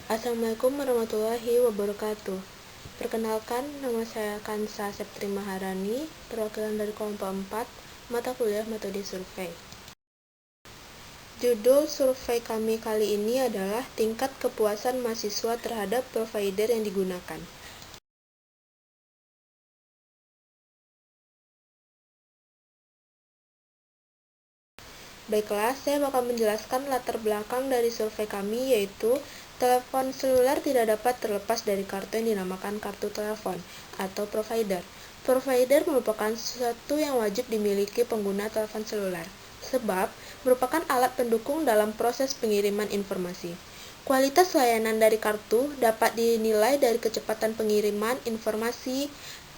Assalamualaikum warahmatullahi wabarakatuh. Perkenalkan, nama saya Kansa Septri Maharani, perwakilan dari kelompok 4, mata kuliah metode survei. Judul survei kami kali ini adalah tingkat kepuasan mahasiswa terhadap provider yang digunakan. Baiklah, saya bakal menjelaskan latar belakang dari survei kami, yaitu telepon seluler tidak dapat terlepas dari kartu yang dinamakan kartu telepon atau provider. Provider merupakan sesuatu yang wajib dimiliki pengguna telepon seluler, sebab merupakan alat pendukung dalam proses pengiriman informasi. Kualitas layanan dari kartu dapat dinilai dari kecepatan pengiriman informasi,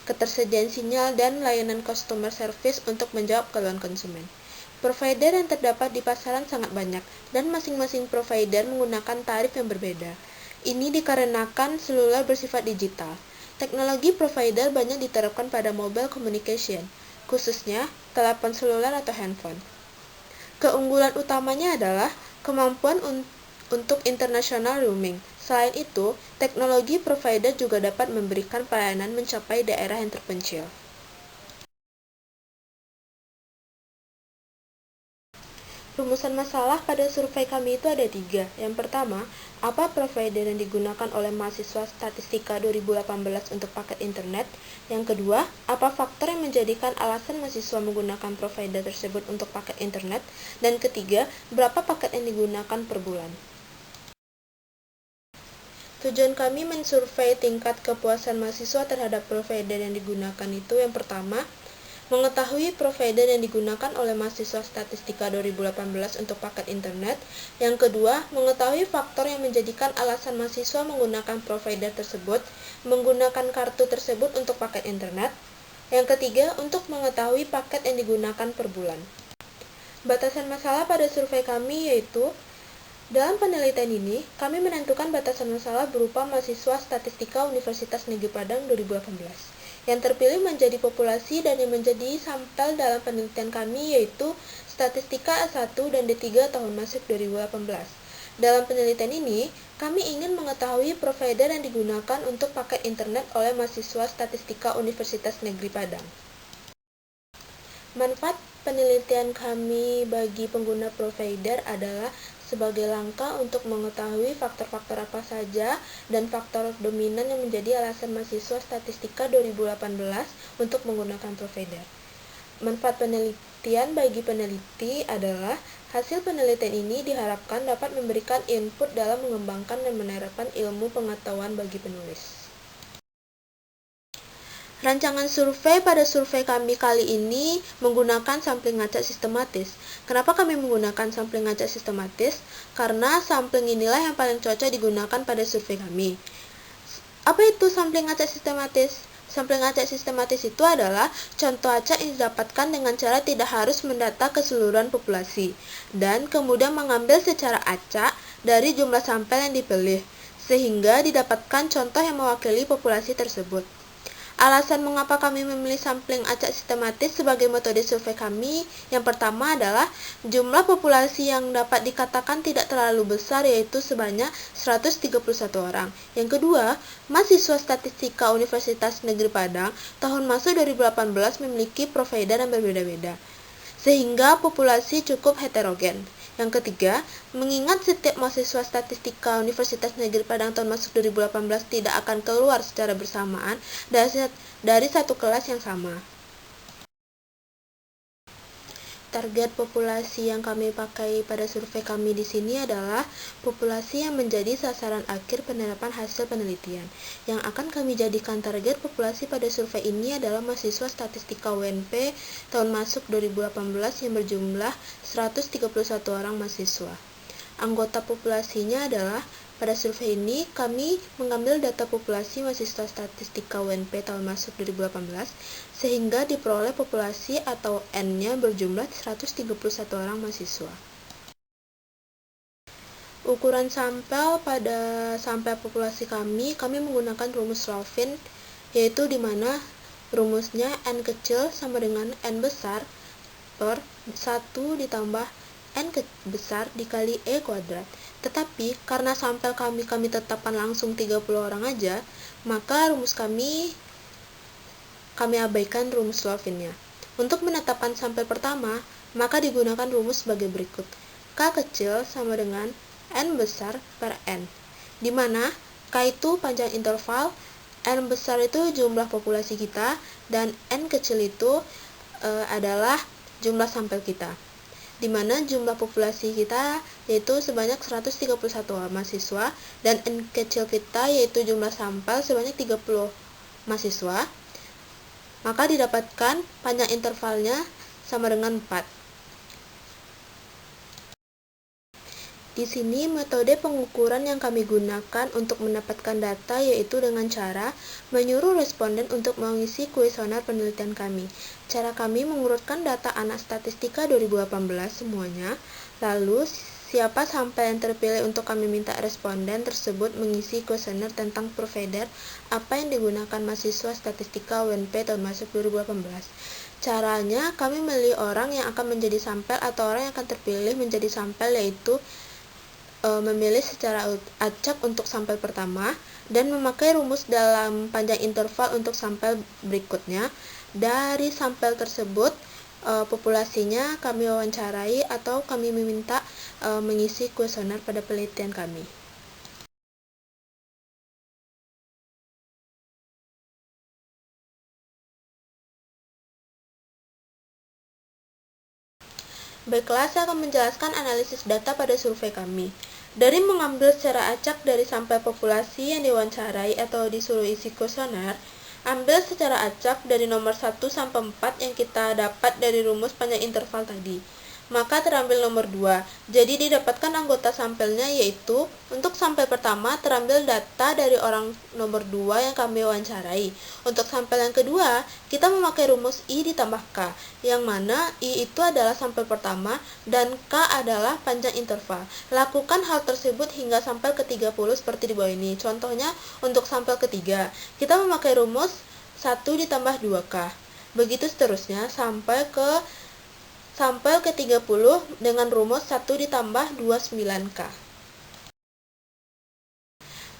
ketersediaan sinyal, dan layanan customer service untuk menjawab keluhan konsumen. Provider yang terdapat di pasaran sangat banyak, dan masing-masing provider menggunakan tarif yang berbeda. Ini dikarenakan seluler bersifat digital. Teknologi provider banyak diterapkan pada mobile communication, khususnya telepon seluler atau handphone. Keunggulan utamanya adalah kemampuan untuk international roaming. Selain itu, teknologi provider juga dapat memberikan pelayanan mencapai daerah yang terpencil. Rumusan masalah pada survei kami itu ada 3. Yang pertama, apa provider yang digunakan oleh mahasiswa statistika 2018 untuk paket internet? Yang kedua, apa faktor yang menjadikan alasan mahasiswa menggunakan provider tersebut untuk paket internet? Dan ketiga, berapa paket yang digunakan per bulan? Tujuan kami mensurvei tingkat kepuasan mahasiswa terhadap provider yang digunakan itu yang pertama, mengetahui provider yang digunakan oleh mahasiswa statistika 2018 untuk paket internet. Yang kedua, mengetahui faktor yang menjadikan alasan mahasiswa menggunakan provider tersebut, menggunakan kartu tersebut untuk paket internet. Yang ketiga, untuk mengetahui paket yang digunakan per bulan. Batasan masalah pada survei kami yaitu, dalam penelitian ini, kami menentukan batasan masalah berupa mahasiswa statistika Universitas Negeri Padang 2018. Yang terpilih menjadi populasi dan yang menjadi sampel dalam penelitian kami yaitu statistika S1 dan D3 tahun masuk 2018. Dalam penelitian ini, kami ingin mengetahui provider yang digunakan untuk paket internet oleh mahasiswa statistika Universitas Negeri Padang. Manfaat penelitian kami bagi pengguna provider adalah sebagai langkah untuk mengetahui faktor-faktor apa saja dan faktor dominan yang menjadi alasan mahasiswa statistika 2018 untuk menggunakan provider. Manfaat penelitian bagi peneliti adalah hasil penelitian ini diharapkan dapat memberikan input dalam mengembangkan dan menerapkan ilmu pengetahuan bagi penulis. Rancangan survei pada survei kami kali ini menggunakan sampling acak sistematis. Kenapa kami menggunakan sampling acak sistematis? Karena sampling inilah yang paling cocok digunakan pada survei kami. Apa itu sampling acak sistematis? Sampling acak sistematis itu adalah contoh acak yang didapatkan dengan cara tidak harus mendata keseluruhan populasi, dan kemudian mengambil secara acak dari jumlah sampel yang dipilih, sehingga didapatkan contoh yang mewakili populasi tersebut. Alasan mengapa kami memilih sampling acak sistematis sebagai metode survei kami, yang pertama adalah jumlah populasi yang dapat dikatakan tidak terlalu besar, yaitu sebanyak 131 orang. Yang kedua, mahasiswa statistika Universitas Negeri Padang tahun masuk 2018 memiliki provider yang berbeda-beda, sehingga populasi cukup heterogen. Yang ketiga, mengingat setiap mahasiswa statistika Universitas Negeri Padang tahun masuk 2018 tidak akan keluar secara bersamaan dari satu kelas yang sama. Target populasi yang kami pakai pada survei kami di sini adalah populasi yang menjadi sasaran akhir penerapan hasil penelitian. Yang akan kami jadikan target populasi pada survei ini adalah mahasiswa statistika UNP tahun masuk 2018 yang berjumlah 131 orang mahasiswa. Anggota populasinya adalah, pada survei ini, kami mengambil data populasi mahasiswa statistika UNP tahun masuk 2018, sehingga diperoleh populasi atau N-nya berjumlah 131 orang mahasiswa. Ukuran sampel pada sampel populasi kami menggunakan rumus Raufin, yaitu di mana rumusnya N kecil sama dengan N besar per 1 ditambah N besar dikali E kuadrat. Tetapi karena sampel kami tetapkan langsung 30 orang aja, maka rumus kami abaikan rumus Lorentz-nya. Untuk menetapkan sampel pertama, maka digunakan rumus sebagai berikut. K kecil sama dengan N besar per N, di mana K itu panjang interval, N besar itu jumlah populasi kita, dan N kecil itu adalah jumlah sampel kita, di mana jumlah populasi kita yaitu sebanyak 131 mahasiswa, dan N kecil kita yaitu jumlah sampel sebanyak 30 mahasiswa. Maka didapatkan panjang intervalnya sama dengan 4. Di sini metode pengukuran yang kami gunakan untuk mendapatkan data yaitu dengan cara menyuruh responden untuk mengisi kuesioner penelitian kami. Cara kami mengurutkan data anak statistika 2018 semuanya, lalu siapa sampel yang terpilih untuk kami minta responden tersebut mengisi kuesioner tentang provider apa yang digunakan mahasiswa statistika UNP tahun masuk 2018. Caranya, kami memilih orang yang akan menjadi sampel atau orang yang akan terpilih menjadi sampel, yaitu memilih secara acak untuk sampel pertama dan memakai rumus dalam panjang interval untuk sampel berikutnya. Dari sampel tersebut, populasinya kami wawancarai atau kami meminta mengisi kuesioner pada penelitian kami. Baiklah, saya akan menjelaskan analisis data pada survei kami. Dari mengambil secara acak dari sampel populasi yang diwawancarai atau disuruh isi kuesioner, ambil secara acak dari nomor 1 sampai 4 yang kita dapat dari rumus panjang interval tadi. Maka terambil nomor 2. Jadi didapatkan anggota sampelnya, yaitu untuk sampel pertama terambil data dari orang nomor 2 yang kami wawancarai. Untuk sampel yang kedua, kita memakai rumus I ditambah K, yang mana I itu adalah sampel pertama dan K adalah panjang interval. Lakukan hal tersebut hingga sampel ke-30 seperti di bawah ini. Contohnya, untuk sampel ketiga, kita memakai rumus 1 ditambah 2K. Begitu seterusnya sampai ke-30 dengan rumus 1 ditambah 29K.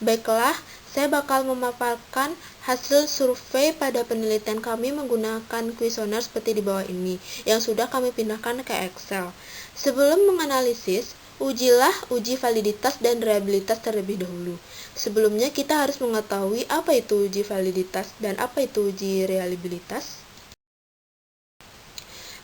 Baiklah, saya bakal memaparkan hasil survei pada penelitian kami menggunakan kuesioner seperti di bawah ini, yang sudah kami pindahkan ke Excel. Sebelum menganalisis, ujilah uji validitas dan reliabilitas terlebih dahulu. Sebelumnya kita harus mengetahui apa itu uji validitas dan apa itu uji reliabilitas.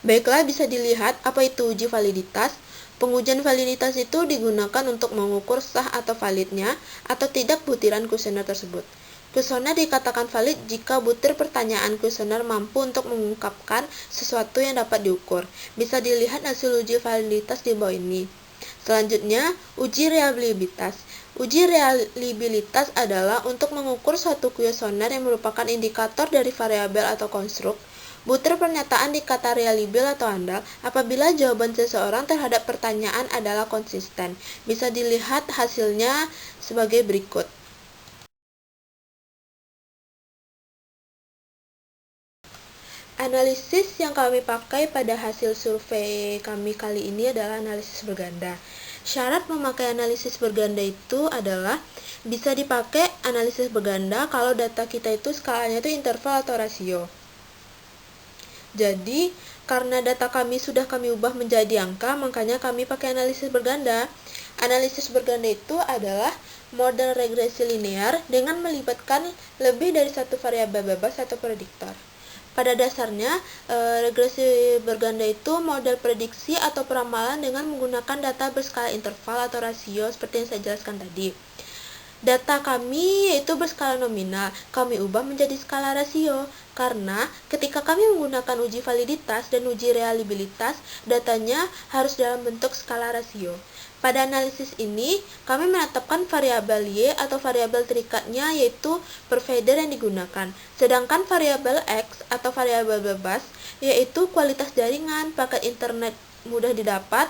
Baiklah, bisa dilihat apa itu uji validitas. Pengujian validitas itu digunakan untuk mengukur sah atau validnya atau tidak butiran kuesioner tersebut. Kuesioner dikatakan valid jika butir pertanyaan kuesioner mampu untuk mengungkapkan sesuatu yang dapat diukur. Bisa dilihat hasil uji validitas di bawah ini. Selanjutnya, uji reliabilitas. Uji reliabilitas adalah untuk mengukur suatu kuesioner yang merupakan indikator dari variabel atau konstruk. Butir pernyataan dikata reliable atau andal apabila jawaban seseorang terhadap pertanyaan adalah konsisten. Bisa dilihat hasilnya sebagai berikut. Analisis yang kami pakai pada hasil survei kami kali ini adalah analisis berganda. Syarat memakai analisis berganda itu adalah bisa dipakai analisis berganda kalau data kita itu skalanya itu interval atau rasio. Jadi, karena data kami sudah kami ubah menjadi angka, makanya kami pakai analisis berganda. Analisis berganda itu adalah model regresi linear dengan melibatkan lebih dari satu variabel bebas atau prediktor. Pada dasarnya, regresi berganda itu model prediksi atau peramalan dengan menggunakan data berskala interval atau rasio seperti yang saya jelaskan tadi. Data kami yaitu berskala nominal, kami ubah menjadi skala rasio, karena ketika kami menggunakan uji validitas dan uji reliabilitas, datanya harus dalam bentuk skala rasio. Pada analisis ini, kami menetapkan variabel Y atau variabel terikatnya yaitu provider yang digunakan, sedangkan variabel X atau variabel bebas yaitu kualitas jaringan, paket internet mudah didapat,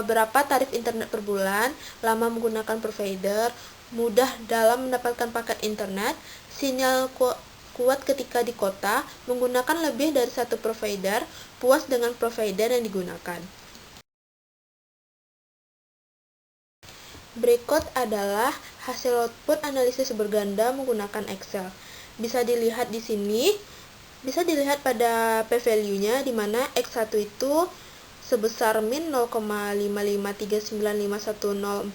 berapa tarif internet per bulan, lama menggunakan provider, mudah dalam mendapatkan paket internet, sinyal kuat ketika di kota, menggunakan lebih dari satu provider, puas dengan provider yang digunakan. Berikut adalah hasil output analisis berganda menggunakan Excel. Bisa dilihat di sini, bisa dilihat pada p-value-nya di mana X1 itu sebesar min 0,55395141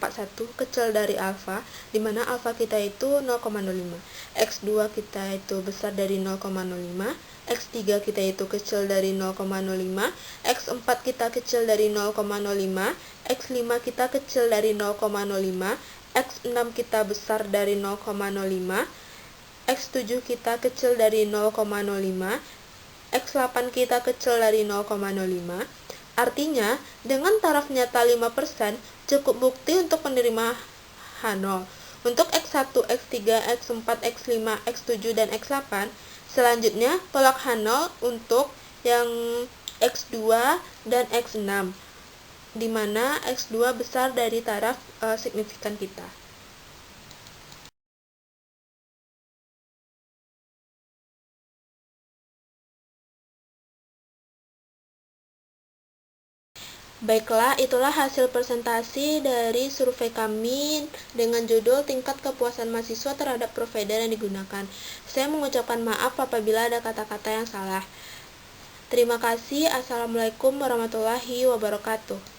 kecil dari alfa, di mana alfa kita itu 0,05. X2 kita itu besar dari 0,05, X3 kita itu kecil dari 0,05, X4 kita kecil dari 0,05, X5 kita kecil dari 0,05, X6 kita besar dari 0,05, X7 kita kecil dari 0,05, X8 kita kecil dari 0,05. Artinya, dengan taraf nyata 5%, cukup bukti untuk menerima H0. Untuk X1, X3, X4, X5, X7, dan X8, selanjutnya tolak H0 untuk yang X2 dan X6, di mana X2 besar dari taraf signifikan kita. Baiklah, itulah hasil presentasi dari survei kami dengan judul Tingkat Kepuasan Mahasiswa Terhadap Provider yang Digunakan. Saya mengucapkan maaf apabila ada kata-kata yang salah. Terima kasih. Assalamualaikum warahmatullahi wabarakatuh.